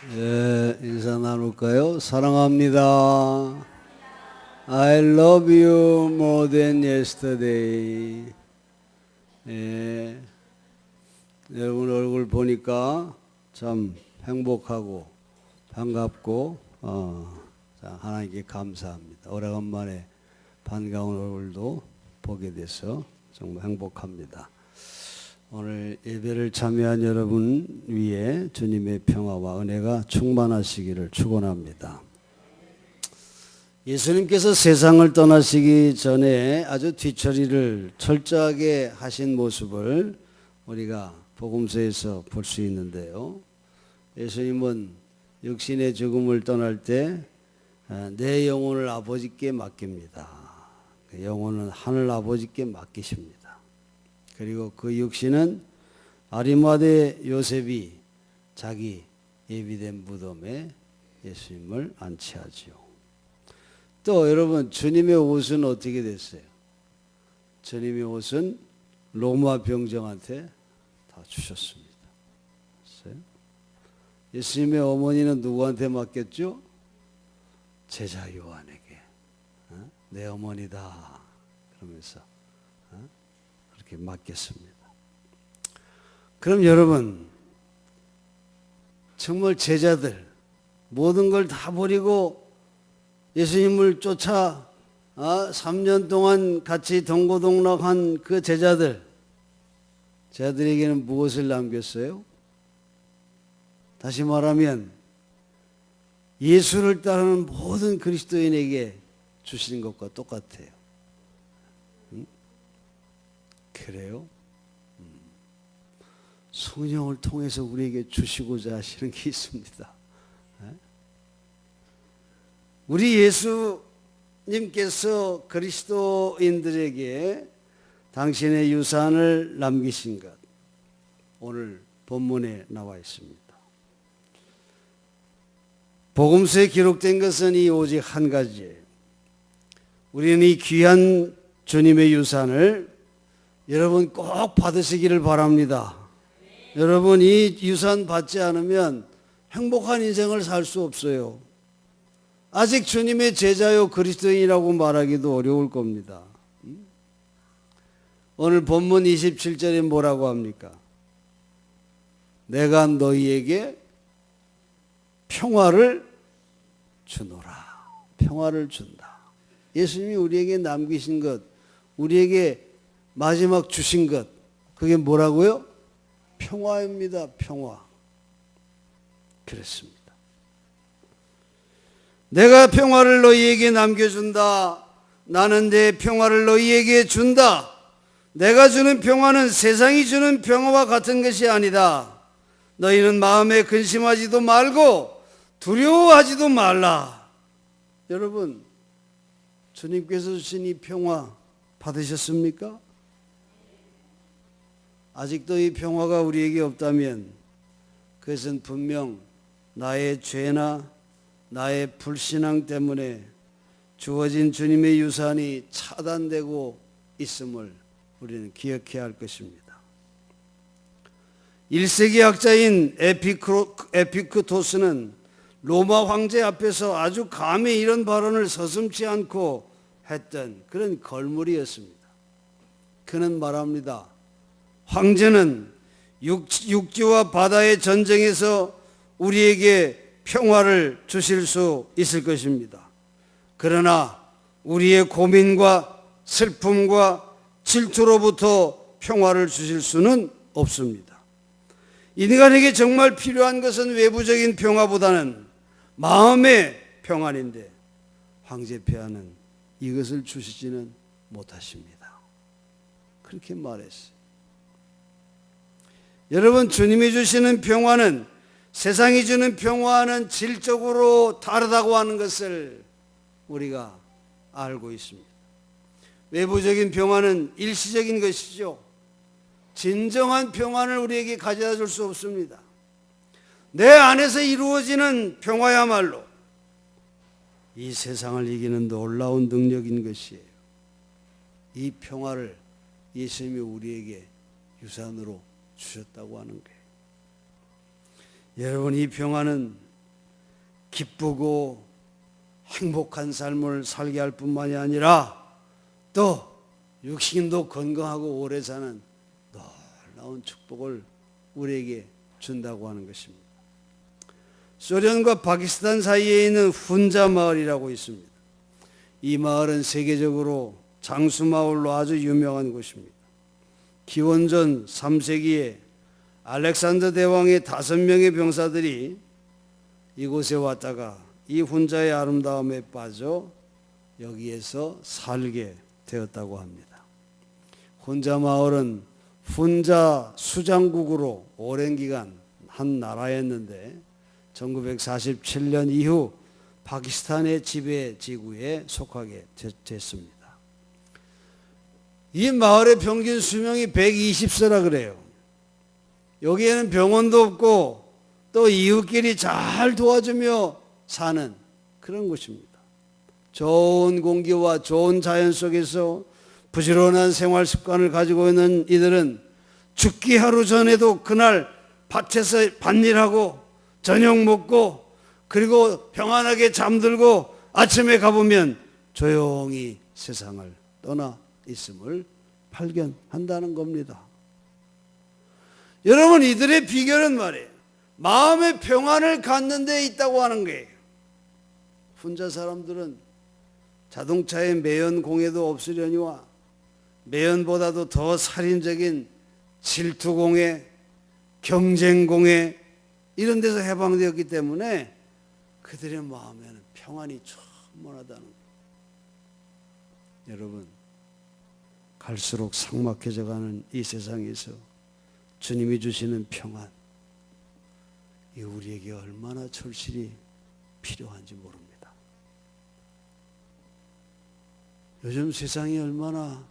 인사 나눌까요? 사랑합니다. I love you more than yesterday. 여러분 얼굴 보니까 참 행복하고 반갑고 하나님께 감사합니다. 오래간만에 반가운 얼굴도 보게 돼서 정말 행복합니다. 오늘 예배를 참여한 여러분 위에 주님의 평화와 은혜가 충만하시기를 축원합니다. 예수님께서 세상을 떠나시기 전에 아주 뒤처리를 철저하게 하신 모습을 우리가 복음서에서 볼 수 있는데요. 예수님은 육신의 죽음을 떠날 때 내 영혼을 아버지께 맡깁니다. 그 영혼은 하늘 아버지께 맡기십니다. 그리고 그 육신은 아리마대 요셉이 자기 예비된 무덤에 예수님을 안치하지요. 또 여러분, 주님의 옷은 어떻게 됐어요? 주님의 옷은 로마 병정한테 다 주셨습니다. 예수님의 어머니는 누구한테 맡겼죠? 제자 요한에게. 내 어머니다 그러면서 그렇게 맡겼습니다. 그럼 여러분, 정말 제자들 모든 걸 다 버리고 예수님을 쫓아 3년 동안 같이 동고동락한 그 제자들에게는 무엇을 남겼어요? 다시 말하면 예수를 따르는 모든 그리스도인에게 주신 것과 똑같아요. 그래요? 성령을 통해서 우리에게 주시고자 하시는 게 있습니다. 우리 예수님께서 그리스도인들에게 당신의 유산을 남기신 것, 오늘 본문에 나와 있습니다. 복음서에 기록된 것은 이 오직 한 가지예요. 우리는 이 귀한 주님의 유산을 여러분 꼭 받으시기를 바랍니다. 여러분, 이 유산 받지 않으면 행복한 인생을 살 수 없어요. 아직 주님의 제자요 그리스도인이라고 말하기도 어려울 겁니다. 오늘 본문 27절에 뭐라고 합니까? 내가 너희에게 평화를 주노라. 평화를 준다. 예수님이 우리에게 남기신 것, 우리에게 마지막 주신 것, 그게 뭐라고요? 평화입니다. 평화. 그랬습니다. 내가 평화를 너희에게 남겨준다. 나는 내 평화를 너희에게 준다. 내가 주는 평화는 세상이 주는 평화와 같은 것이 아니다. 너희는 마음에 근심하지도 말고 두려워하지도 말라. 여러분, 주님께서 주신 이 평화 받으셨습니까? 아직도 이 평화가 우리에게 없다면 그것은 분명 나의 죄나 나의 불신앙 때문에 주어진 주님의 유산이 차단되고 있음을 우리는 기억해야 할 것입니다. 1세기 학자인 에피크토스는 로마 황제 앞에서 아주 감히 이런 발언을 서슴지 않고 했던 그런 걸물이었습니다. 그는 말합니다. 황제는 육지와 바다의 전쟁에서 우리에게 평화를 주실 수 있을 것입니다. 그러나 우리의 고민과 슬픔과 질투로부터 평화를 주실 수는 없습니다. 인간에게 정말 필요한 것은 외부적인 평화보다는 마음의 평안인데 황제 폐하는 이것을 주시지는 못하십니다. 그렇게 말했어요. 여러분, 주님이 주시는 평화는 세상이 주는 평화는 질적으로 다르다고 하는 것을 우리가 알고 있습니다. 외부적인 평화는 일시적인 것이죠. 진정한 평안을 우리에게 가져다 줄 수 없습니다. 내 안에서 이루어지는 평화야말로 이 세상을 이기는 놀라운 능력인 것이에요. 이 평화를 예수님이 우리에게 유산으로 주셨다고 하는 거예요. 여러분, 이 평화는 기쁘고 행복한 삶을 살게 할 뿐만이 아니라 또 육신도 건강하고 오래 사는 놀라운 축복을 우리에게 준다고 하는 것입니다. 소련과 파키스탄 사이에 있는 훈자 마을이라고 있습니다. 이 마을은 세계적으로 장수 마을로 아주 유명한 곳입니다. 기원전 3세기에 알렉산더 대왕의 5명의 병사들이 이곳에 왔다가 이 훈자의 아름다움에 빠져 여기에서 살게 되었다고 합니다. 훈자 마을은 훈자 수장국으로 오랜 기간 한 나라였는데 1947년 이후 파키스탄의 지배 지구에 속하게 됐습니다. 이 마을의 평균 수명이 120세라 그래요. 여기에는 병원도 없고 또 이웃끼리 잘 도와주며 사는 그런 곳입니다. 좋은 공기와 좋은 자연 속에서 부지런한 생활 습관을 가지고 있는 이들은 죽기 하루 전에도 그날 밭에서 밭일하고 저녁 먹고 그리고 평안하게 잠들고 아침에 가보면 조용히 세상을 떠나 있음을 발견한다는 겁니다. 여러분, 이들의 비결은 말이에요. 마음의 평안을 갖는 데 있다고 하는 거예요. 혼자 사람들은 자동차의 매연 공해도 없으려니와 매연보다도 더 살인적인 질투 공해, 경쟁 공해 이런 데서 해방되었기 때문에 그들의 마음에는 평안이 충만하다는 거예요. 여러분, 갈수록 삭막해져가는 이 세상에서 주님이 주시는 평안, 이 우리에게 얼마나 절실히 필요한지 모릅니다. 요즘 세상이 얼마나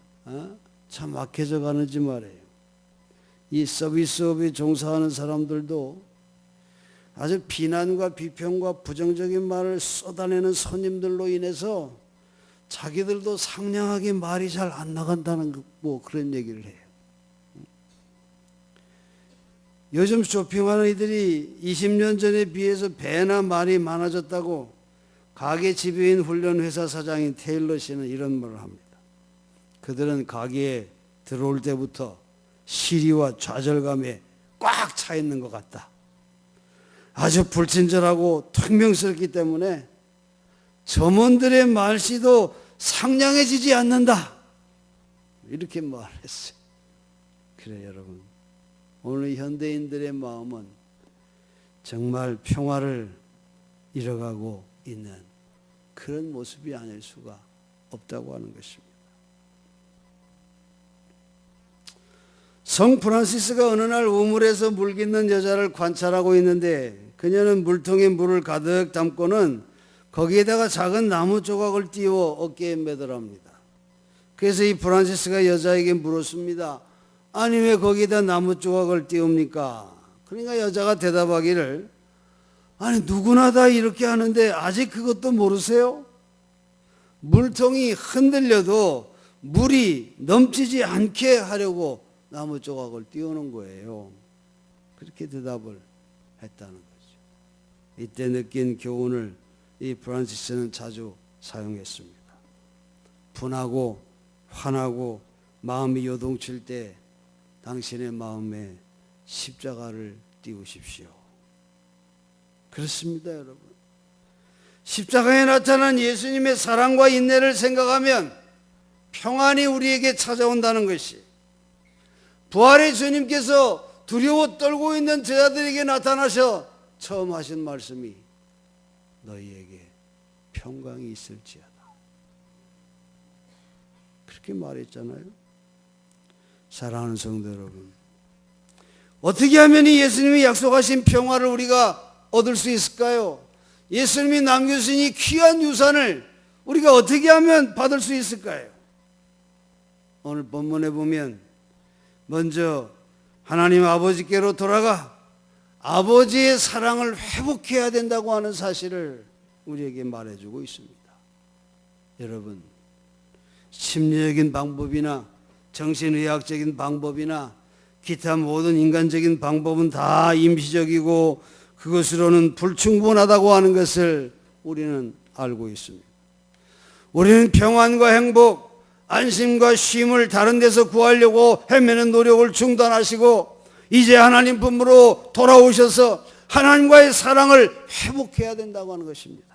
참 막혀져 가는지 말이에요. 이 서비스업에 종사하는 사람들도 아주 비난과 비평과 부정적인 말을 쏟아내는 손님들로 인해서 자기들도 상냥하게 말이 잘 안 나간다는 뭐 그런 얘기를 해요. 요즘 쇼핑하는 이들이 20년 전에 비해서 배나 말이 많아졌다고 가게 지배인 훈련 회사 사장인 테일러 씨는 이런 말을 합니다. 그들은 가게에 들어올 때부터 시리와 좌절감에 꽉 차 있는 것 같다. 아주 불친절하고 퉁명스럽기 때문에 점원들의 말씨도 상냥해지지 않는다. 이렇게 말했어요. 그래 여러분, 오늘 현대인들의 마음은 정말 평화를 잃어가고 있는 그런 모습이 아닐 수가 없다고 하는 것입니다. 성 프란시스가 어느 날 우물에서 물 깃는 여자를 관찰하고 있는데 그녀는 물통에 물을 가득 담고는 거기에다가 작은 나무 조각을 띄워 어깨에 매더랍니다. 그래서 이 프란시스가 여자에게 물었습니다. 아니 왜 거기에다 나무 조각을 띄웁니까? 그러니까 여자가 대답하기를, 아니 누구나 다 이렇게 하는데 아직 그것도 모르세요? 물통이 흔들려도 물이 넘치지 않게 하려고 나무 조각을 띄우는 거예요. 그렇게 대답을 했다는 거죠. 이때 느낀 교훈을 이 프란시스는 자주 사용했습니다. 분하고 화나고 마음이 요동칠 때 당신의 마음에 십자가를 띄우십시오. 그렇습니다, 여러분. 십자가에 나타난 예수님의 사랑과 인내를 생각하면 평안이 우리에게 찾아온다는 것이, 부활의 주님께서 두려워 떨고 있는 제자들에게 나타나셔 처음 하신 말씀이 너희에게 평강이 있을지어다. 그렇게 말했잖아요. 사랑하는 성도 여러분, 어떻게 하면 이 예수님이 약속하신 평화를 우리가 얻을 수 있을까요? 예수님이 남겨주신 이 귀한 유산을 우리가 어떻게 하면 받을 수 있을까요? 오늘 본문에 보면 먼저 하나님 아버지께로 돌아가 아버지의 사랑을 회복해야 된다고 하는 사실을 우리에게 말해주고 있습니다. 여러분, 심리적인 방법이나 정신의학적인 방법이나 기타 모든 인간적인 방법은 다 임시적이고 그것으로는 불충분하다고 하는 것을 우리는 알고 있습니다. 우리는 평안과 행복, 안심과 쉼을 다른 데서 구하려고 헤매는 노력을 중단하시고 이제 하나님 품으로 돌아오셔서 하나님과의 사랑을 회복해야 된다고 하는 것입니다.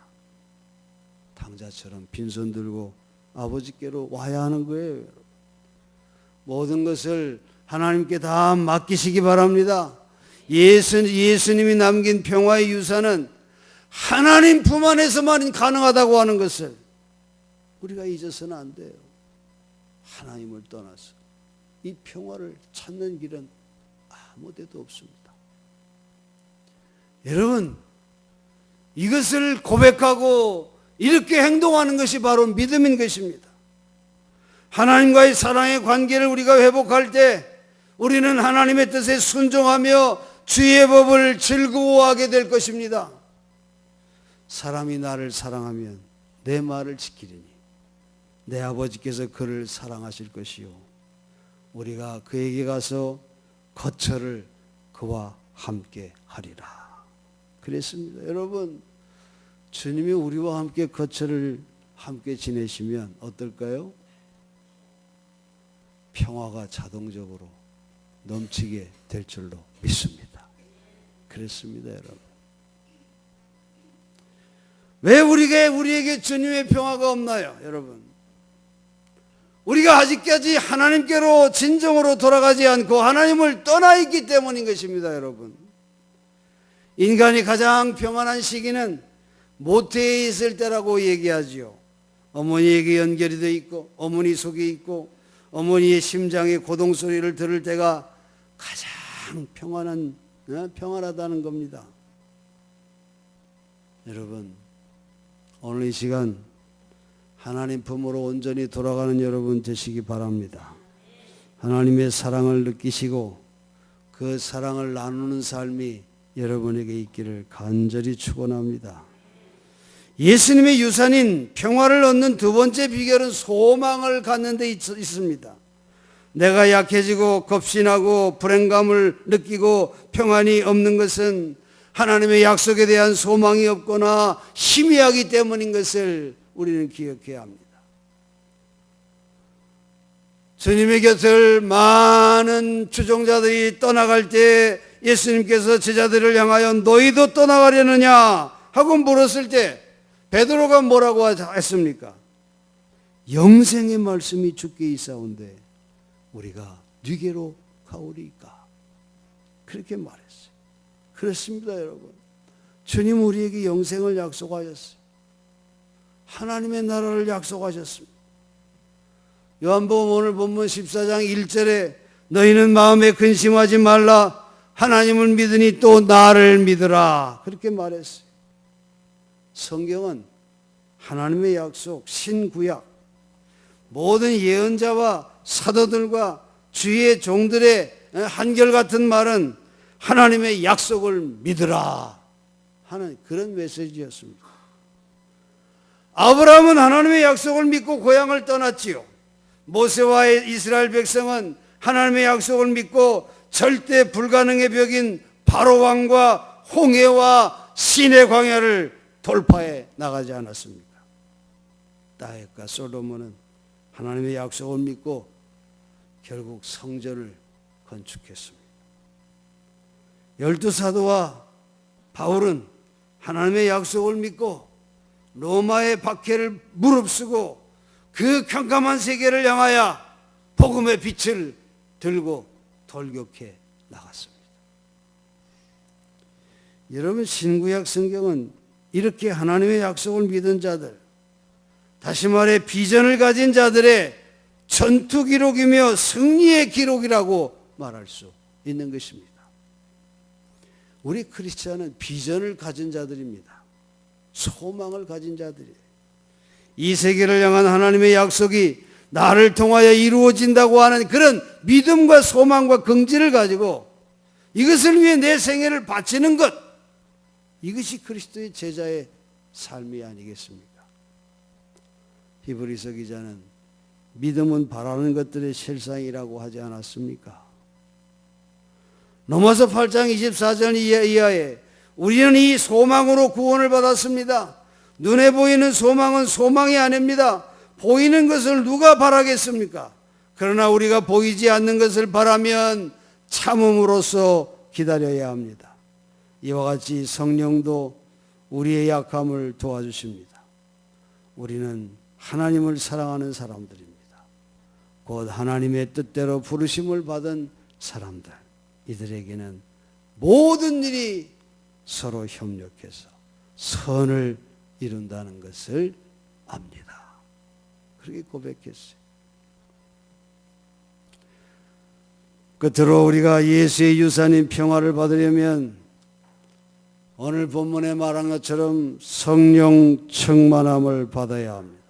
당자처럼 빈손 들고 아버지께로 와야 하는 거예요. 모든 것을 하나님께 다 맡기시기 바랍니다. 예수님이 남긴 평화의 유산은 하나님 품 안에서만 가능하다고 하는 것을 우리가 잊어서는 안 돼요. 하나님을 떠나서 이 평화를 찾는 길은 아무 데도 없습니다. 여러분, 이것을 고백하고 이렇게 행동하는 것이 바로 믿음인 것입니다. 하나님과의 사랑의 관계를 우리가 회복할 때 우리는 하나님의 뜻에 순종하며 주의 법을 즐거워하게 될 것입니다. 사람이 나를 사랑하면 내 말을 지키리니 내 아버지께서 그를 사랑하실 것이요 우리가 그에게 가서 거처를 그와 함께 하리라. 그랬습니다. 여러분, 주님이 우리와 함께 거처를 함께 지내시면 어떨까요? 평화가 자동적으로 넘치게 될 줄로 믿습니다. 그렇습니다, 여러분. 왜 우리에게 주님의 평화가 없나요, 여러분? 우리가 아직까지 하나님께로 진정으로 돌아가지 않고 하나님을 떠나 있기 때문인 것입니다, 여러분. 인간이 가장 평안한 시기는 모태에 있을 때라고 얘기하지요. 어머니에게 연결이 되어 있고 어머니 속에 있고 어머니의 심장의 고동 소리를 들을 때가 가장 평안하다는 겁니다. 여러분, 오늘 이 시간 하나님 품으로 온전히 돌아가는 여러분 되시기 바랍니다. 하나님의 사랑을 느끼시고 그 사랑을 나누는 삶이 여러분에게 있기를 간절히 축원합니다. 예수님의 유산인 평화를 얻는 두 번째 비결은 소망을 갖는 데 있습니다. 내가 약해지고 겁신하고 불행감을 느끼고 평안이 없는 것은 하나님의 약속에 대한 소망이 없거나 희미하기 때문인 것을 우리는 기억해야 합니다. 주님의 곁을 많은 추종자들이 떠나갈 때 예수님께서 제자들을 향하여 너희도 떠나가려느냐 하고 물었을 때 베드로가 뭐라고 했습니까? 영생의 말씀이 주께 있사온데 우리가 네게로 가오리까? 그렇게 말했어요. 그렇습니다, 여러분. 주님 우리에게 영생을 약속하셨어요. 하나님의 나라를 약속하셨습니다. 요한복음 오늘 본문 14장 1절에 너희는 마음에 근심하지 말라 하나님을 믿으니 또 나를 믿으라 그렇게 말했어요. 성경은 하나님의 약속, 신구약, 모든 예언자와 사도들과 주의 종들의 한결같은 말은 하나님의 약속을 믿으라 하는 그런 메시지였습니다. 아브라함은 하나님의 약속을 믿고 고향을 떠났지요. 모세와 이스라엘 백성은 하나님의 약속을 믿고 절대 불가능의 벽인 바로 왕과 홍해와 시내 광야를 돌파해 나가지 않았습니까? 다윗과 솔로몬은 하나님의 약속을 믿고 결국 성전을 건축했습니다. 12사도와 바울은 하나님의 약속을 믿고 로마의 박해를 무릅쓰고 그 캄캄한 세계를 향하여 복음의 빛을 들고 돌격해 나갔습니다. 여러분, 신구약 성경은 이렇게 하나님의 약속을 믿은 자들, 다시 말해 비전을 가진 자들의 전투 기록이며 승리의 기록이라고 말할 수 있는 것입니다. 우리 크리스찬은 비전을 가진 자들입니다. 소망을 가진 자들이에요. 이 세계를 향한 하나님의 약속이 나를 통하여 이루어진다고 하는 그런 믿음과 소망과 긍지를 가지고 이것을 위해 내 생애를 바치는 것, 이것이 그리스도의 제자의 삶이 아니겠습니까? 히브리서 기자는 믿음은 바라는 것들의 실상이라고 하지 않았습니까? 로마서 8장 24절 이하에 우리는 이 소망으로 구원을 받았습니다. 눈에 보이는 소망은 소망이 아닙니다. 보이는 것을 누가 바라겠습니까? 그러나 우리가 보이지 않는 것을 바라면 참음으로써 기다려야 합니다. 이와 같이 성령도 우리의 약함을 도와주십니다. 우리는 하나님을 사랑하는 사람들입니다. 곧 하나님의 뜻대로 부르심을 받은 사람들, 이들에게는 모든 일이 서로 협력해서 선을 이룬다는 것을 압니다. 그렇게 고백했어요. 끝으로 우리가 예수의 유산인 평화를 받으려면 오늘 본문에 말한 것처럼 성령 충만함을 받아야 합니다.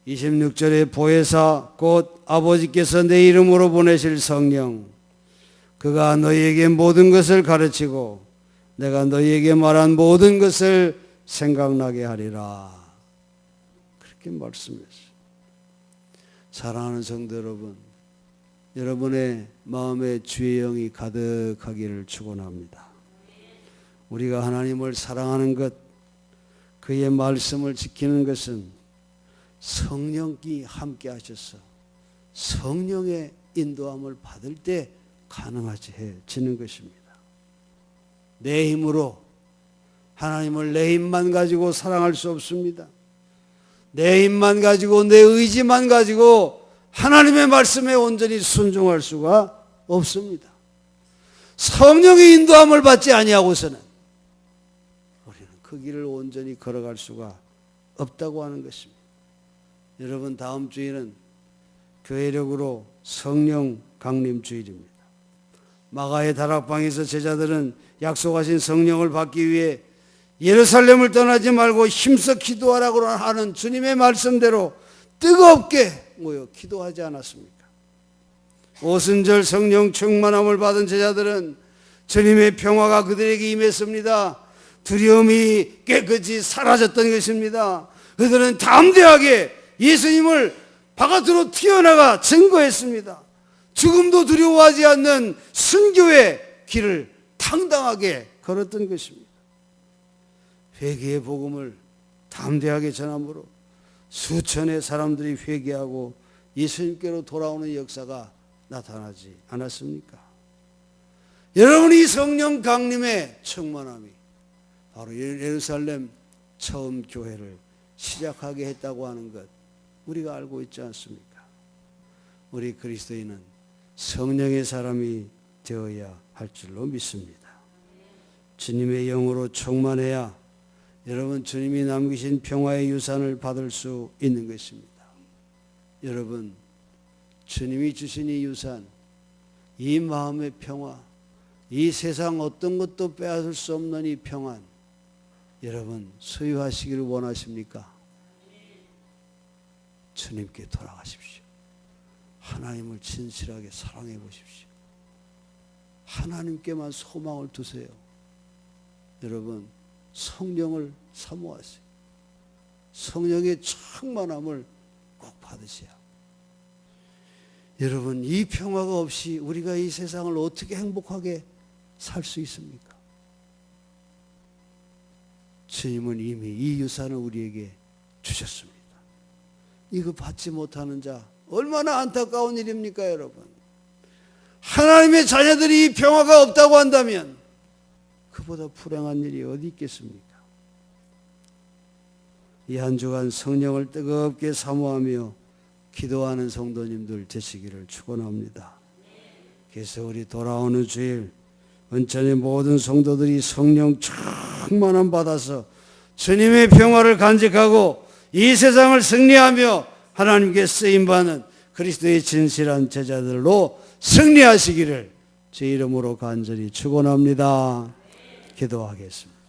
26절에 보혜사 곧 아버지께서 내 이름으로 보내실 성령, 그가 너희에게 모든 것을 가르치고 내가 너희에게 말한 모든 것을 생각나게 하리라. 그렇게 말씀했어요. 사랑하는 성도 여러분, 여러분의 마음에 주의 영이 가득하기를 축원합니다. 우리가 하나님을 사랑하는 것, 그의 말씀을 지키는 것은 성령이 함께 하셔서 성령의 인도함을 받을 때 가능해지는 것입니다. 내 힘으로 하나님을 내 힘만 가지고 사랑할 수 없습니다. 내 힘만 가지고 내 의지만 가지고 하나님의 말씀에 온전히 순종할 수가 없습니다. 성령의 인도함을 받지 아니하고서는 우리는 그 길을 온전히 걸어갈 수가 없다고 하는 것입니다. 여러분, 다음 주일은 교회력으로 성령 강림 주일입니다. 마가의 다락방에서 제자들은 약속하신 성령을 받기 위해 예루살렘을 떠나지 말고 힘써 기도하라고 하는 주님의 말씀대로 뜨겁게 모여 기도하지 않았습니까? 오순절 성령 충만함을 받은 제자들은 주님의 평화가 그들에게 임했습니다. 두려움이 깨끗이 사라졌던 것입니다. 그들은 담대하게 예수님을 바깥으로 튀어나가 증거했습니다. 죽음도 두려워하지 않는 순교의 길을 당당하게 걸었던 것입니다. 회개의 복음을 담대하게 전함으로 수천의 사람들이 회개하고 예수님께로 돌아오는 역사가 나타나지 않았습니까? 여러분, 이 성령 강림의 충만함이 바로 예루살렘 처음 교회를 시작하게 했다고 하는 것, 우리가 알고 있지 않습니까? 우리 그리스도인은 성령의 사람이 되어야 할 줄로 믿습니다. 주님의 영으로 충만해야 여러분 주님이 남기신 평화의 유산을 받을 수 있는 것입니다. 여러분, 주님이 주신 이 유산, 이 마음의 평화, 이 세상 어떤 것도 빼앗을 수 없는 이 평안, 여러분 소유하시기를 원하십니까? 주님께 돌아가십시오. 하나님을 진실하게 사랑해 보십시오. 하나님께만 소망을 두세요. 여러분, 성령을 사모하세요. 성령의 충만함을 꼭 받으세요. 여러분, 이 평화가 없이 우리가 이 세상을 어떻게 행복하게 살 수 있습니까? 주님은 이미 이 유산을 우리에게 주셨습니다. 이거 받지 못하는 자, 얼마나 안타까운 일입니까, 여러분? 하나님의 자녀들이 이 평화가 없다고 한다면 그보다 불행한 일이 어디 있겠습니까? 이 한 주간 성령을 뜨겁게 사모하며 기도하는 성도님들 되시기를 축원합니다. 그래서 우리 돌아오는 주일 온전히 모든 성도들이 성령 충만함 받아서 주님의 평화를 간직하고 이 세상을 승리하며 하나님께 쓰임받는 그리스도의 진실한 제자들로 승리하시기를 제 이름으로 간절히 축원합니다. 기도하겠습니다.